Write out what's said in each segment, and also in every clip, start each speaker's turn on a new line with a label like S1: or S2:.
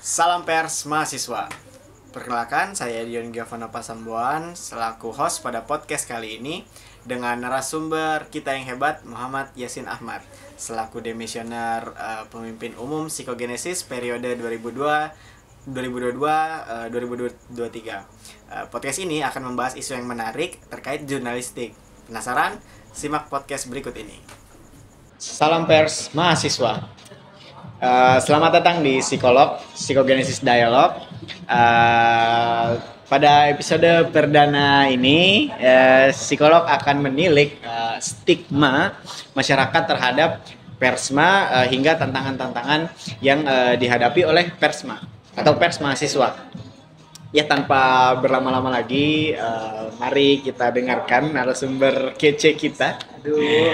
S1: Salam pers mahasiswa. Perkenalkan, saya Dion Giovanna Pasambuan selaku host pada podcast kali ini dengan narasumber kita yang hebat Muhammad Yasin Ahmad selaku demisioner pemimpin umum psikogenesis periode 2022-2023. Podcast ini akan membahas isu yang menarik terkait jurnalistik. Penasaran? Simak podcast berikut ini. Salam pers mahasiswa. Selamat datang di Psikogenesis Dialog. Pada episode perdana ini, psikolog akan menilik stigma masyarakat terhadap persma hingga tantangan-tantangan yang dihadapi oleh persma atau pers mahasiswa. Ya, tanpa berlama-lama lagi, mari kita dengarkan narasumber kece kita. Aduh,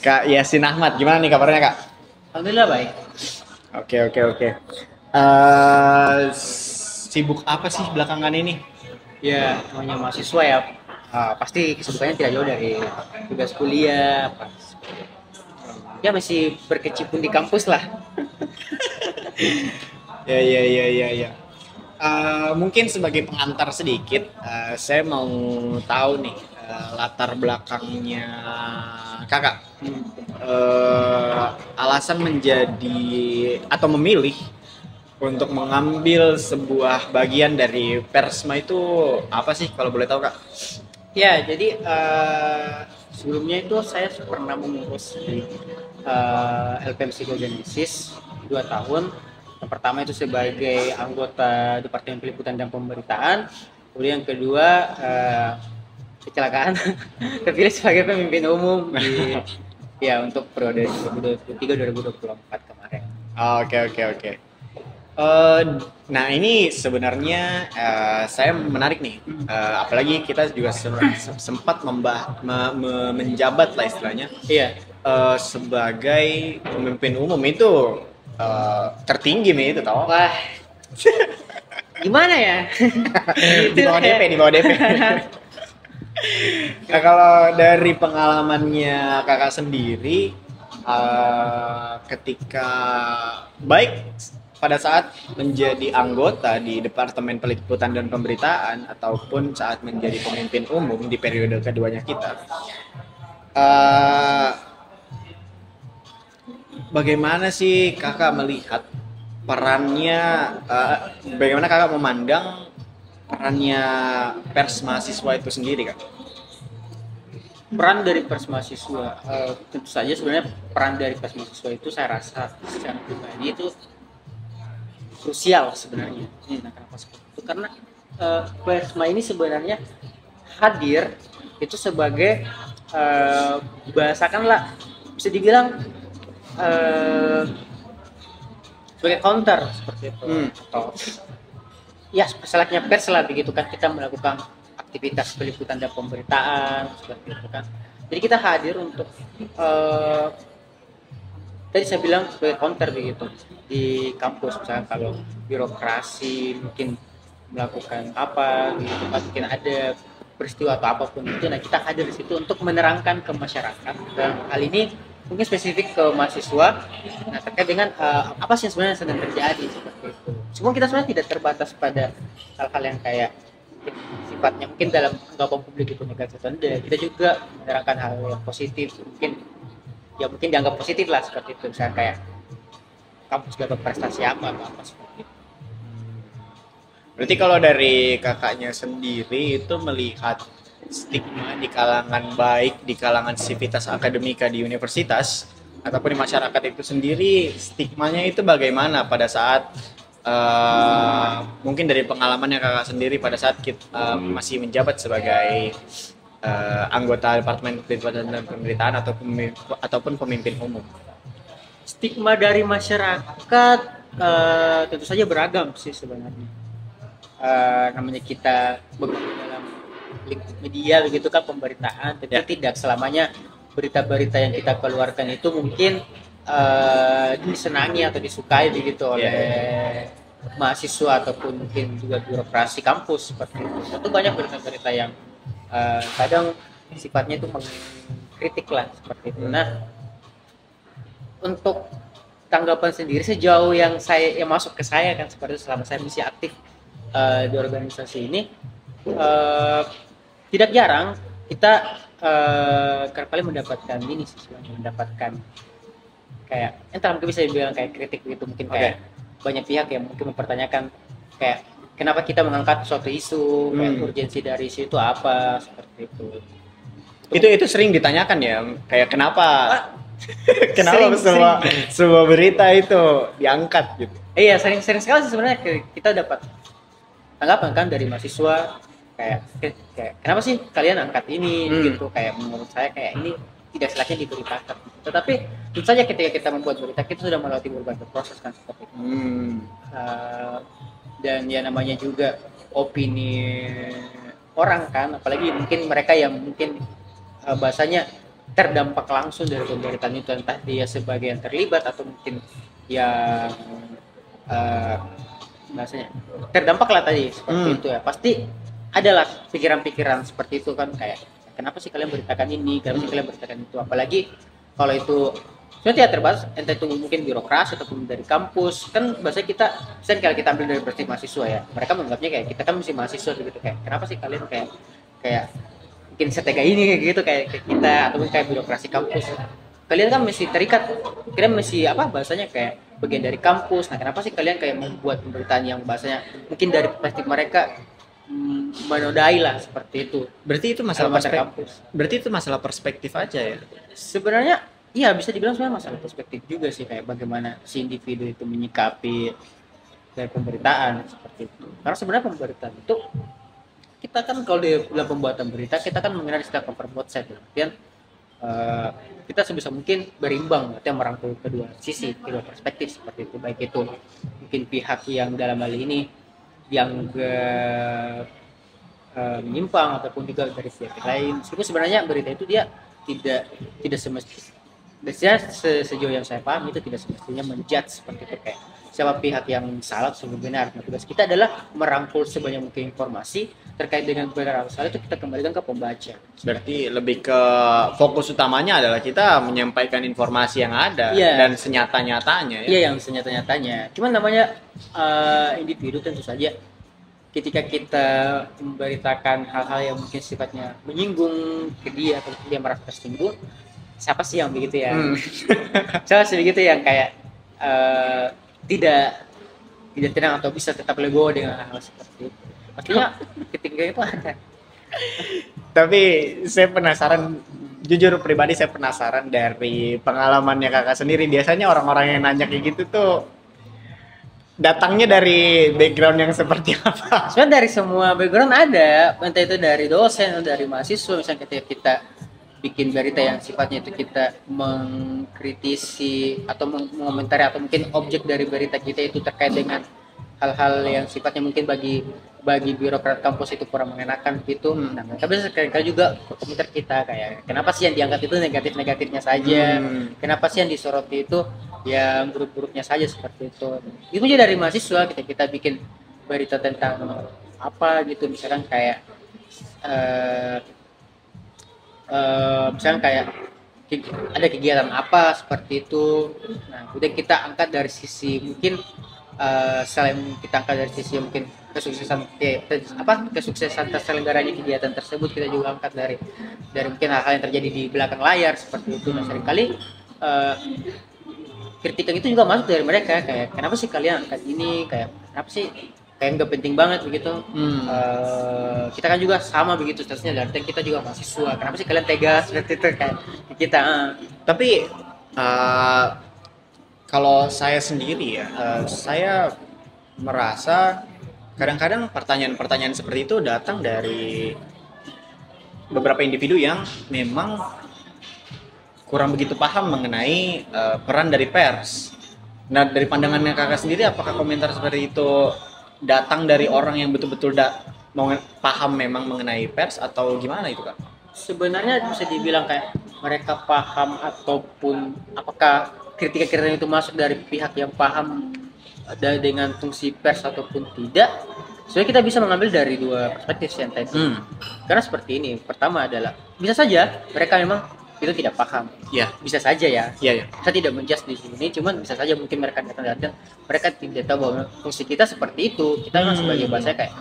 S1: Kak Yasin Ahmad. Gimana nih kabarnya, Kak?
S2: Alhamdulillah baik.
S1: Oke. Sibuk apa sih belakangan ini?
S2: Ya, namanya mahasiswa ya. Pasti kesibukannya tidak jauh dari tugas kuliah. Ya masih berkecimpung di kampus lah.
S1: Ya. Mungkin sebagai pengantar sedikit, saya mau tahu nih latar belakangnya kakak. Alasan menjadi atau memilih untuk mengambil sebuah bagian dari persma itu apa sih kalau boleh tahu, Kak?
S2: Ya, jadi sebelumnya itu saya pernah mengurus di LPM Psikogenesis 2 tahun. Yang pertama itu sebagai anggota Departemen Peliputan dan Pemberitaan. Kemudian yang kedua kecelakaan terpilih sebagai pemimpin umum di untuk periode 2023-2024 kemarin.
S1: Oke. Nah, ini sebenarnya saya menarik nih, apalagi kita juga sempat menjabat lah istilahnya.
S2: Iya.
S1: Sebagai pemimpin umum itu tertinggi nih itu tau.
S2: Wah, gimana ya?
S1: Di bawah DP. Nah, kalau dari pengalamannya kakak sendiri, ketika baik pada saat menjadi anggota di Departemen Peliputan dan Pemberitaan ataupun saat menjadi pemimpin umum di periode keduanya kita, bagaimana sih kakak melihat perannya, bagaimana kakak memandang perannya pers mahasiswa itu sendiri, Kak?
S2: Peran dari pers mahasiswa, tentu saja sebenarnya peran dari pers mahasiswa itu saya rasa secara pribadi itu krusial sebenarnya. Nah, kenapa seperti itu? Karena persma ini sebenarnya hadir itu sebagai bahasakanlah bisa dibilang sebagai counter seperti itu. Atau ya selayaknya pers lah begitu kan, kita melakukan aktivitas peliputan dan pemberitaan seperti itu kan. Jadi kita hadir untuk tadi saya bilang sebagai counter begitu di kampus, misalnya kalau birokrasi mungkin melakukan apa gitu kan, mungkin ada peristiwa atau apapun itu, nah kita hadir di situ untuk menerangkan ke masyarakat. Dan hal ini mungkin spesifik ke mahasiswa, nah terkait dengan apa sih yang sebenarnya sedang terjadi seperti itu. Semua kita sebenarnya tidak terbatas pada hal-hal yang kayak sifatnya mungkin dalam anggapan publik itu negatif, kita juga menerangkan hal yang positif, mungkin dianggap positif lah seperti itu, misalnya kayak kampus dapat prestasi apa seperti itu.
S1: Berarti kalau dari kakaknya sendiri itu melihat stigma di kalangan baik di kalangan sivitas akademika di universitas ataupun di masyarakat itu sendiri, stigmanya itu bagaimana pada saat mungkin dari pengalamannya kakak sendiri pada saat kita masih menjabat sebagai anggota Departemen Peliputan dan Pemberitaan ataupun pemimpin umum?
S2: Stigma dari masyarakat tentu saja beragam sih sebenarnya. Namanya kita bekerja dalam lingkup media begitu kan, pemberitaan, tentu tidak selamanya berita-berita yang kita keluarkan itu mungkin disenangi atau disukai begitu oleh mahasiswa ataupun mungkin juga birokrasi kampus seperti itu. Tentu banyak berita-berita yang kadang sifatnya itu mengkritik lah seperti itu. Nah, untuk tanggapan sendiri sejauh yang masuk ke saya kan seperti itu, selama saya masih aktif di organisasi ini, tidak jarang kita kerap kali mendapatkan ini sih, mendapatkan kayak entah mungkin bisa dibilang kayak kritik gitu, mungkin kayak banyak pihak yang mungkin mempertanyakan kayak kenapa kita mengangkat suatu isu, kayak urgensi dari isu itu apa, seperti itu.
S1: Itu sering ditanyakan ya, kayak kenapa semua berita itu diangkat gitu.
S2: Iya, sering sekali sih sebenarnya kita dapat tanggapan kan dari mahasiswa kayak kenapa sih kalian angkat ini gitu, kayak menurut saya kayak ini tidak selayaknya diberitakan. Tetapi tentu saja ketika kita membuat berita kita sudah melewati berbagai proses kan seperti itu. Dan ya namanya juga opini orang kan, apalagi mungkin mereka yang mungkin bahasanya terdampak langsung dari pemberitaan itu, entah dia sebagai yang terlibat atau mungkin yang bahasanya terdampak lah tadi seperti itu ya, pasti adalah pikiran-pikiran seperti itu kan, kayak kenapa sih kalian beritakan ini, kenapa sih kalian beritakan itu, apalagi kalau itu sebenarnya tidak terbatas, entah itu mungkin birokrasi ataupun dari kampus kan, bahasa kita misalnya kalau kita ambil dari perspektif mahasiswa ya, mereka menganggapnya kayak kita kan masih mahasiswa gitu, kayak kenapa sih kalian kayak mungkin setega ini kayak gitu kayak kita, ataupun kayak birokrasi kampus, kalian kan masih terikat, kalian masih apa bahasanya kayak bagian dari kampus, nah kenapa sih kalian kayak membuat pemberitaan yang bahasanya mungkin dari perspektif mereka menodai lah seperti itu.
S1: Berarti itu masalah perspektif. Berarti itu masalah perspektif aja ya.
S2: Sebenarnya iya, bisa dibilang sebenarnya masalah perspektif juga sih, kayak bagaimana si individu itu menyikapi dari pemberitaan seperti itu. Karena sebenarnya pemberitaan itu kita kan kalau di dalam pembuatan berita kita kan mengenal istilah cover both side, artian kita sebisa mungkin berimbang, artinya merangkul kedua sisi, kedua perspektif seperti itu, baik itu mungkin pihak yang dalam hal ini yang menyimpang ataupun juga dari pihak lain. Meskipun sebenarnya berita itu dia tidak semestinya sejauh yang saya paham itu tidak semestinya menjudge seperti itu, kayak siapa pihak yang salah atau benar. Nah, tugas kita adalah merangkul sebanyak mungkin informasi terkait dengan benar atau salah, itu kita kembalikan ke pembaca.
S1: Berarti lebih ke fokus utamanya adalah kita menyampaikan informasi yang ada dan senyata-nyatanya ya.
S2: Iya, yang senyata-nyatanya. Cuman namanya individu tentu saja ketika kita memberitakan hal-hal yang mungkin sifatnya menyinggung ke dia atau dia merasa tersinggung, siapa sih yang begitu ya? Siapa sih begitu yang kayak tidak tenang atau bisa tetap legowo dengan hal seperti itu? Pastinya ketika itu ada.
S1: Tapi saya penasaran, jujur pribadi saya penasaran dari pengalamannya kakak sendiri. Biasanya orang-orang yang nanya kayak gitu tuh datangnya dari background yang seperti apa?
S2: Sebenarnya dari semua background ada, entah itu dari dosen, dari mahasiswa, misalnya ketika kita bikin berita yang sifatnya itu kita mengkritisi atau mengomentari atau mungkin objek dari berita kita itu terkait dengan hal-hal yang sifatnya mungkin bagi birokrat kampus itu kurang mengenakan gitu. Nah, mereka bisa sekali-kali juga komentar kita kayak kenapa sih yang diangkat itu negatif-negatifnya saja, kenapa sih yang disoroti itu yang buruk-buruknya saja seperti itu. Itu juga dari mahasiswa kita bikin berita tentang apa gitu, misalkan kayak misalnya kayak ada kegiatan apa seperti itu. Nah, udah kita angkat dari sisi mungkin selain kita angkat dari sisi mungkin kesuksesan terselenggaranya kegiatan tersebut, kita juga angkat dari mungkin hal-hal yang terjadi di belakang layar seperti itu. Nah, seringkali kritikan itu juga masuk dari mereka kayak kenapa sih kalian angkat ini, kayak kenapa sih kayak nggak penting banget begitu. Kita kan juga sama begitu statusnya, dan kita juga mahasiswa, kenapa sih kalian tega seperti itu kayak kita.
S1: Tapi kalau saya sendiri ya, saya merasa kadang-kadang pertanyaan-pertanyaan seperti itu datang dari beberapa individu yang memang kurang begitu paham mengenai peran dari pers. Nah, dari pandangannya kakak sendiri, apakah komentar seperti itu datang dari orang yang betul-betul paham memang mengenai pers atau gimana itu kak?
S2: Sebenarnya bisa dibilang kayak mereka paham ataupun apakah kritikan-kritikan itu masuk dari pihak yang paham dengan fungsi pers ataupun tidak. Sebenarnya kita bisa mengambil dari dua perspektif yang tadi. Karena seperti ini, pertama adalah bisa saja mereka memang itu tidak paham.
S1: Iya.
S2: Bisa saja ya.
S1: Iya.
S2: Saya tidak menjudge di sini, cuman bisa saja mungkin mereka datang mereka tidak tahu bahwa fungsi kita seperti itu. Kita memang sebagai bahasa kayak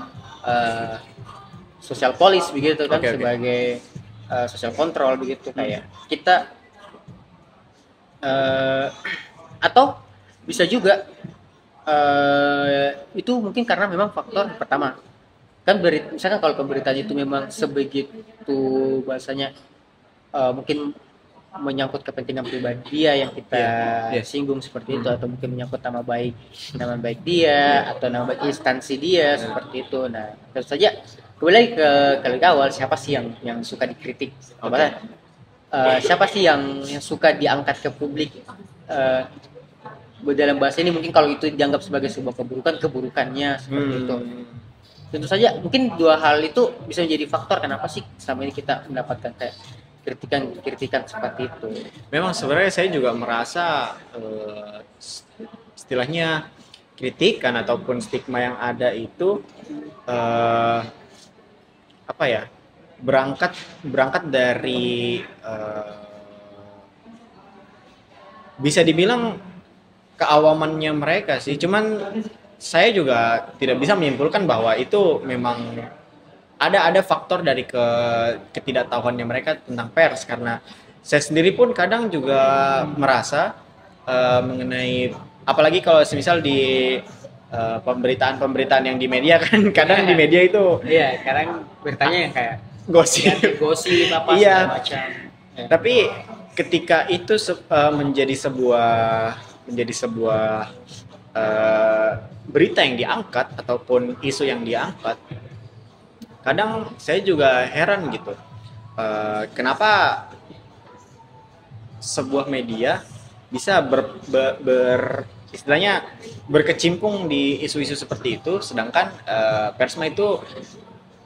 S2: social police begitu kan, sebagai social control begitu kayak kita atau bisa juga itu mungkin karena memang faktor pertama kan misalkan kalau pemberitaan itu memang sebegitu bahasanya mungkin menyangkut kepentingan pribadi dia yang kita singgung seperti itu, atau mungkin menyangkut nama baik dia atau nama baik instansi dia seperti itu. Nah, tentu saja kembali ke awal, siapa sih yang suka dikritik? Siapa sih yang suka diangkat ke publik? Dalam bahasa ini mungkin kalau itu dianggap sebagai sebuah keburukannya seperti itu. Tentu saja mungkin dua hal itu bisa menjadi faktor kenapa sih selama ini kita mendapatkan kayak kritikan seperti itu.
S1: Memang sebenarnya saya juga merasa istilahnya kritikan ataupun stigma yang ada itu berangkat dari bisa dibilang keawamannya mereka sih. Cuman saya juga tidak bisa menyimpulkan bahwa itu memang ada faktor dari ketidaktahuannya mereka tentang pers, karena saya sendiri pun kadang juga merasa mengenai, apalagi kalau misal di pemberitaan yang di media kan kadang di media itu
S2: kadang beritanya yang kayak
S1: gosip
S2: apa segala macam.
S1: Tapi ketika itu menjadi sebuah berita yang diangkat ataupun isu yang diangkat, kadang saya juga heran gitu, kenapa sebuah media bisa istilahnya berkecimpung di isu-isu seperti itu, sedangkan Persma itu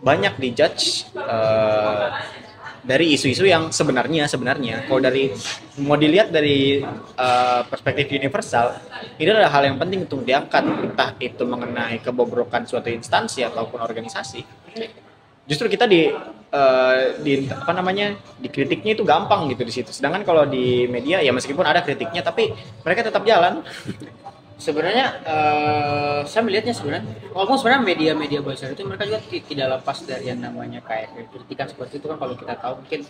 S1: banyak dijudge dari isu-isu yang sebenarnya kalau mau dilihat dari perspektif universal, ini adalah hal yang penting untuk diangkat, entah itu mengenai kebobrokan suatu instansi ataupun organisasi. Justru kita dikritiknya itu gampang gitu di situ. Sedangkan kalau di media ya meskipun ada kritiknya tapi mereka tetap jalan.
S2: Sebenarnya saya melihatnya walaupun sebenarnya media-media besar itu mereka juga tidak lepas dari yang namanya kayak kritikan seperti itu kan. Kalau kita tahu mungkin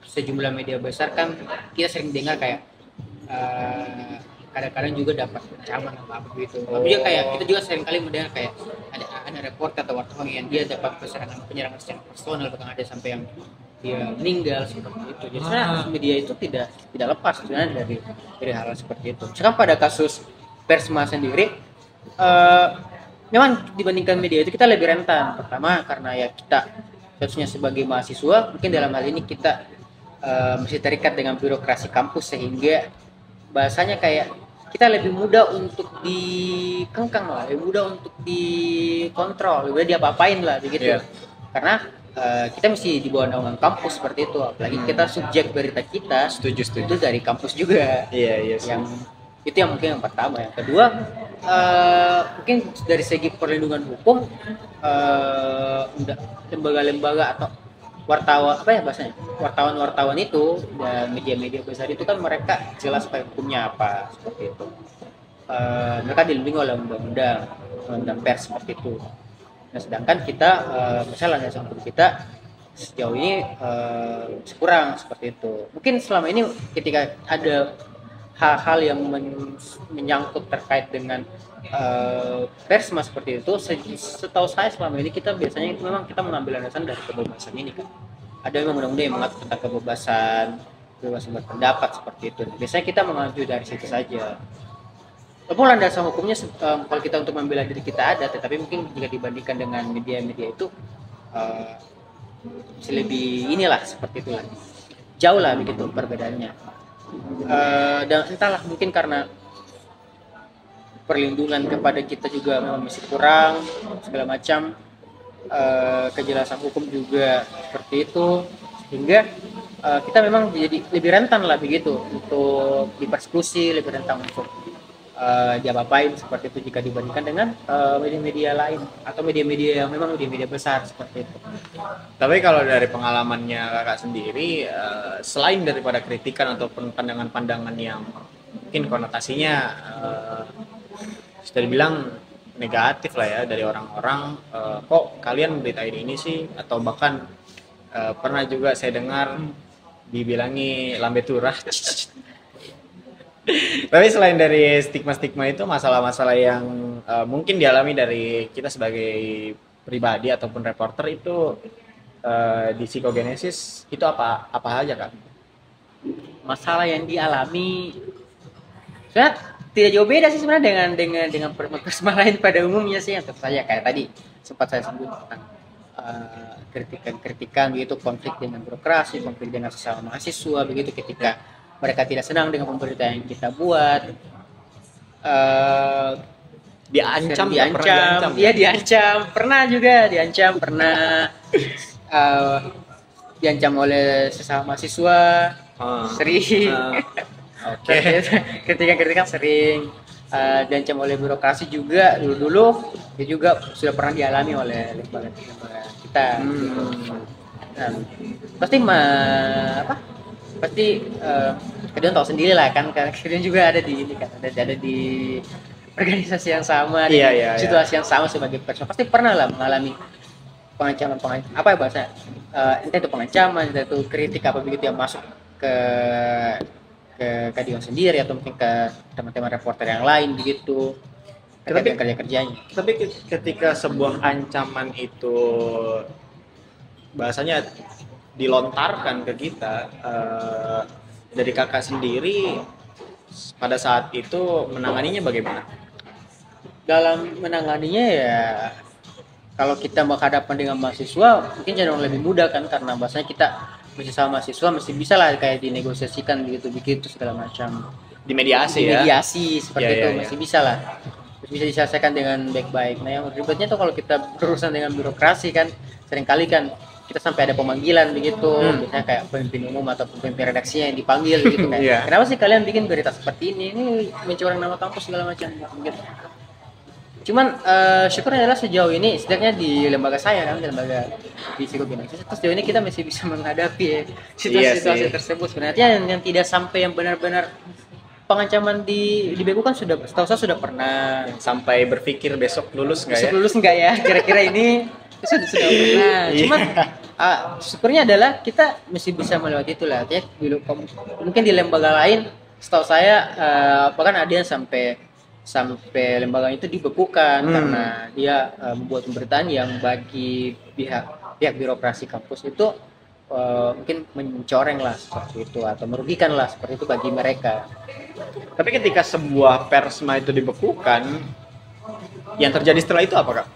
S2: sejumlah media besar kan kita sering dengar kayak kadang-kadang juga dapat ancaman apa begitu. Tapi juga kayak kita juga sering kali mendengar kayak ada reporter atau wartawan yang dia dapat penyerangan secara personal, bahkan ada sampai yang dia meninggal seperti itu. Jadi sebenarnya media itu tidak lepas sebenarnya dari hal seperti itu. Sekarang pada kasus Persma sendiri, memang dibandingkan media itu kita lebih rentan. Pertama karena ya kita khususnya sebagai mahasiswa, mungkin dalam hal ini kita masih terikat dengan birokrasi kampus, sehingga bahasanya kayak kita lebih mudah untuk dikengkang lah, lebih mudah untuk dikontrol, lebih mudah diapa-apain lah begitu. Karena kita mesti di bawah naungan kampus seperti itu, apalagi kita subjek berita kita
S1: setuju
S2: itu dari kampus juga.
S1: Iya.
S2: Itu yang mungkin yang pertama. Yang kedua mungkin dari segi perlindungan hukum, lembaga-lembaga atau wartawan itu dan media-media besar itu kan mereka jelas hukumnya apa seperti itu. Mereka dilindungi oleh undang-undang pers seperti itu. Nah, sedangkan kita misalnya landasan hukum kita sejauh ini kurang seperti itu. Mungkin selama ini ketika ada hal-hal yang menyangkut terkait dengan Persma seperti itu, setahu saya selama ini kita biasanya itu memang kita mengambil landasan dari kebebasan ini kan. Ada memang undang-undang yang mengatur tentang kebebasan berpendapat seperti itu. Biasanya kita mengacu dari situ saja. Walaupun landasan hukumnya kalau kita untuk membela diri kita ada, tetapi mungkin jika dibandingkan dengan media-media itu lebih inilah seperti itu lagi. Jauh lah begitu perbedaannya. Dan entahlah mungkin karena perlindungan kepada kita juga memang masih kurang segala macam, kejelasan hukum juga seperti itu, sehingga kita memang jadi lebih rentan lah begitu untuk dipersekusi, lebih rentan untuk diapa-apain seperti itu jika dibandingkan dengan media-media lain atau media-media yang memang media-media besar seperti itu.
S1: Tapi kalau dari pengalamannya kakak sendiri, selain daripada kritikan ataupun pandangan-pandangan yang mungkin konotasinya sudah dibilang negatif lah ya dari orang-orang, kok kalian beritain ini sih, atau bahkan pernah juga saya dengar dibilangi lambe turah. Tapi selain dari stigma-stigma itu, masalah-masalah yang mungkin dialami dari kita sebagai pribadi ataupun reporter itu di psikogenesis itu apa aja kan?
S2: Masalah yang dialami sebenarnya tidak jauh beda sih sebenarnya dengan persma lain pada umumnya sih, yang tentu saja kayak tadi sempat saya sebut tentang kritikan-kritikan begitu, konflik dengan birokrasi, konflik dengan sesama mahasiswa begitu ketika mereka tidak senang dengan pemberitaan yang kita buat,
S1: Diancam,
S2: iya diancam, pernah diancam oleh sesama mahasiswa, sering,
S1: oke.
S2: kritikan sering, diancam oleh birokrasi juga dulu dia juga sudah pernah dialami oleh lembaga kita. Pasti kalian tahu sendiri lah kan, karena kalian juga ada di ini kan, ada di organisasi yang sama, di situasi yang sama sebagai person, pasti pernah lah mengalami pengancaman apa ya bahasa, entah itu pengancaman, entah itu kritik apa begitu yang masuk ke Kadion sendiri atau mungkin ke teman-teman reporter yang lain begitu. Tapi kerjanya.
S1: Tapi ketika sebuah ancaman itu bahasanya dilontarkan ke kita, dari kakak sendiri pada saat itu menanganinya bagaimana?
S2: Dalam menanganinya ya, kalau kita menghadapkan dengan mahasiswa mungkin cenderung lebih mudah kan, karena bahasanya kita bersama mahasiswa masih bisa lah kayak dinegosiasikan begitu segala macam, dimediasi seperti itu masih bisa lah, bisa diselesaikan dengan baik-baik. Nah yang ribetnya tuh kalau kita berurusan dengan birokrasi kan, seringkali kan kita sampai ada pemanggilan begitu, biasanya kayak pemimpin umum atau pemimpin redaksinya yang dipanggil gitu kan. Kenapa sih kalian bikin berita seperti ini mencoreng nama kampus segala macam gitu. Cuman syukurnya adalah sejauh ini, setidaknya di lembaga saya kan, di lembaga di psikogenesis, sejauh ini kita masih bisa menghadapi situasi tersebut. Sebenarnya yang tidak sampai yang benar-benar pengancaman dibekukan sudah, setahu saya sudah pernah.
S1: Sampai berpikir besok lulus nggak ya?
S2: Besok lulus nggak ya? Kira-kira ini sudah pernah. Cuman syukurnya adalah kita masih bisa melewati itu lah. Artinya mungkin di lembaga lain, setahu saya bahkan ada yang sampai lembaga itu dibekukan karena dia membuat pemberitaan yang bagi pihak birokrasi kampus itu mungkin mencoreng lah seperti itu atau merugikan lah seperti itu bagi mereka.
S1: Tapi ketika sebuah persma itu dibekukan, yang terjadi setelah itu apa kak?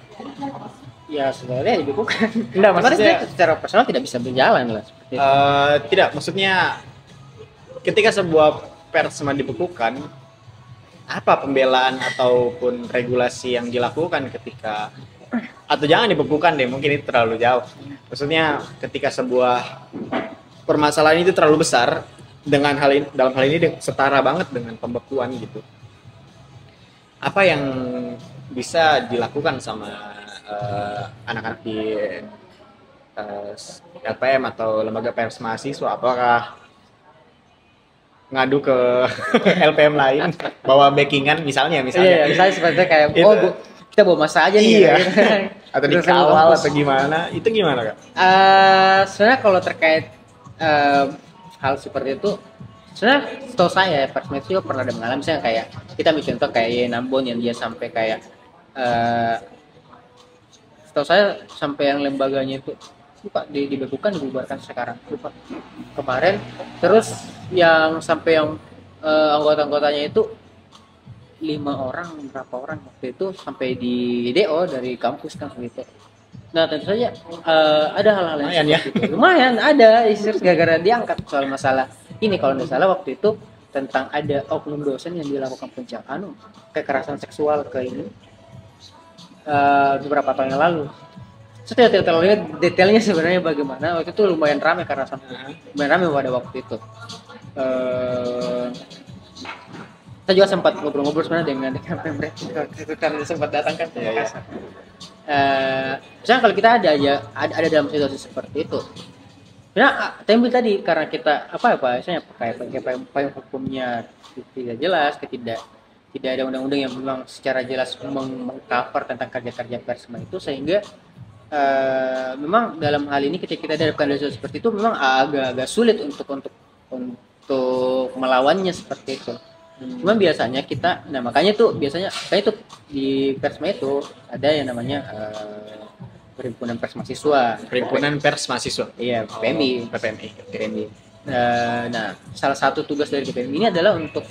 S2: Ya sebenarnya dibekukan.
S1: Enggak, maksudnya
S2: secara personal tidak bisa berjalan lah seperti itu.
S1: Tidak, maksudnya ketika sebuah persma dibekukan, apa pembelaan ataupun regulasi yang dilakukan ketika, atau jangan dibekukan deh, mungkin itu terlalu jauh. Maksudnya ketika sebuah permasalahan itu terlalu besar, dengan dalam hal ini setara banget dengan pembekuan gitu. Apa yang bisa dilakukan sama anak-anak di LPM atau lembaga pers mahasiswa? Apakah ngadu ke LPM lain, bawa backingan misalnya
S2: seperti kayak kita bawa masa aja nih
S1: atau dikawal atau gimana, itu gimana kak?
S2: Sebenarnya kalau terkait hal seperti itu, sebenarnya setahu saya persma itu pernah ada mengalami, misalnya kayak kita ambil contoh kayak Nambon yang dia sampai kayak setahu saya sampai yang lembaganya itu dibekukan, dibubarkan sekarang lupa kemarin. Terus yang sampai yang anggota-anggotanya itu 5 orang, berapa orang waktu itu sampai di DO dari kampus kan gitu. Nah tentu saja ada hal-hal yang seperti itu. Lumayan ada isu gara-gara diangkat soal masalah ini, kalau tidak salah waktu itu tentang ada oknum dosen yang dilakukan kekerasan seksual ke ini beberapa tahun yang lalu. Saya tidak terlalu lihat detailnya sebenarnya bagaimana. Waktu itu lumayan ramai lumayan ramai pada waktu itu. kita juga sempat ngobrol-ngobrol sebenarnya dengan Pemret karena sempat datang kan ke Makassar. Misalnya kalau kita ada dalam situasi seperti itu, nah tembil tadi karena kita misalnya pakai payung hukumnya tidak jelas, tidak ada undang-undang yang memang secara jelas mengcover tentang kerja-kerja persma itu, sehingga memang dalam hal ini ketika kita dihadapkan dengan seperti itu memang agak sulit untuk melawannya seperti itu. Cuma biasanya kita, makanya itu di persma itu ada yang namanya Perhimpunan Pers Mahasiswa.
S1: Perhimpunan Pers Mahasiswa.
S2: Iya, PPMI.
S1: PPMI.
S2: Nah, salah satu tugas dari PPMI ini adalah untuk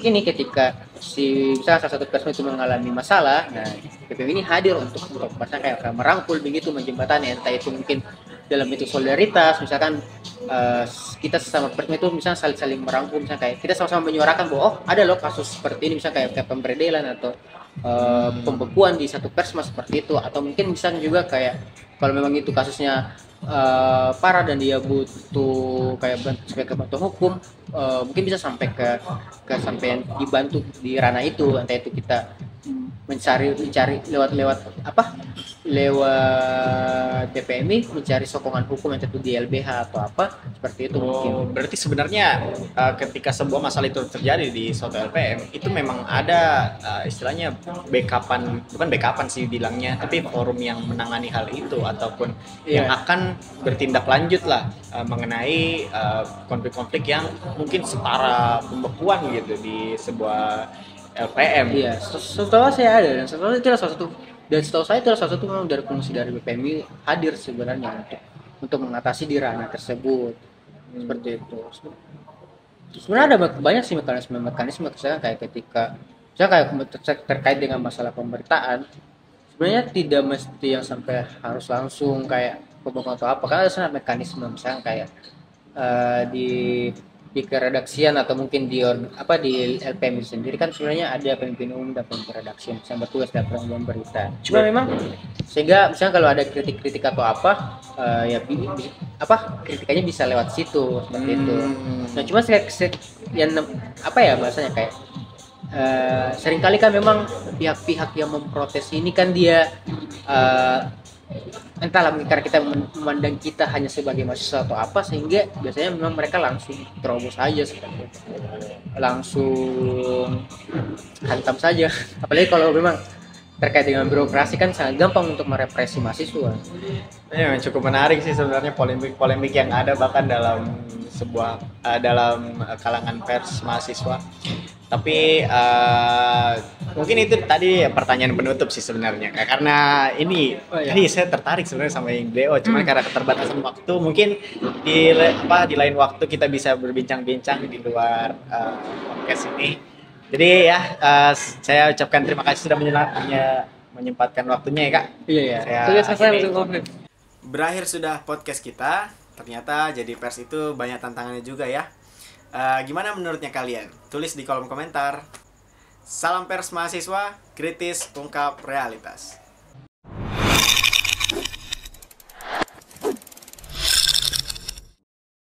S2: ini ketika misalnya salah satu persma itu mengalami masalah, nah PPMI ini hadir untuk misalnya kayak merangkul begitu, menjembatani, entah itu mungkin dalam bentuk solidaritas, misalkan kita sesama persma itu misalnya saling merangkul, misalnya kayak kita sama-sama menyuarakan bahwa ada loh kasus seperti ini, misalnya kayak pemberedelan atau pembekuan di satu persma seperti itu, atau mungkin misalnya juga kayak kalau memang itu kasusnya parah dan dia butuh kayak sebagai bantuan hukum, mungkin bisa sampai ke sampai dibantu di ranah itu, entah itu kita mencari lewat PPMI mencari sokongan hukum yang tentu di LBH atau apa seperti itu. Mungkin
S1: berarti sebenarnya ketika sebuah masalah itu terjadi di suatu LPM itu memang ada istilahnya bukan backupan sih bilangnya, tapi forum yang menangani hal itu ataupun yang akan bertindak lanjut lah mengenai konflik-konflik yang mungkin setara pembekuan gitu di sebuah LPM.
S2: Iya, setahu saya ada, dan setahu saya itu salah satu memang dari fungsi dari BPMI hadir sebenarnya untuk mengatasi di ranah tersebut. Seperti itu. Sebenarnya ada banyak sih mekanisme misalnya kayak ketika terkait dengan masalah pemberitaan, sebenarnya tidak mesti yang sampai harus langsung kayak pembekuan atau apa, karena ada sebenarnya mekanisme misalnya kayak di keredaksian atau mungkin di LPM sendiri kan sebenarnya ada pemimpin umum dan pemimpin redaksi yang bertugas dalam pengembangan berita. Cuma memang sehingga misalnya kalau ada kritik atau apa kritikannya bisa lewat situ seperti itu. Nah cuma bahasanya kayak seringkali kan memang pihak-pihak yang memprotes ini kan dia entahlah karena kita memandang kita hanya sebagai mahasiswa atau apa, sehingga biasanya memang mereka langsung terobos aja seperti itu, langsung hantam saja. Apalagi kalau memang terkait dengan birokrasi kan sangat gampang untuk merepresi mahasiswa.
S1: Ini cukup menarik sih sebenarnya polemik yang ada bahkan dalam dalam kalangan pers mahasiswa. Tapi mungkin itu tadi pertanyaan penutup sih sebenarnya, karena ini tadi saya tertarik sebenarnya sama yang beliau, cuman karena keterbatasan waktu mungkin di lain waktu kita bisa berbincang-bincang di luar podcast ini. Jadi ya saya ucapkan terima kasih sudah menyempatkan waktunya ya Kak.
S2: Iya.
S1: Berakhir sudah podcast kita. Ternyata jadi pers itu banyak tantangannya juga ya. Gimana menurutnya kalian? Tulis di kolom komentar. Salam pers mahasiswa, kritis, ungkap realitas.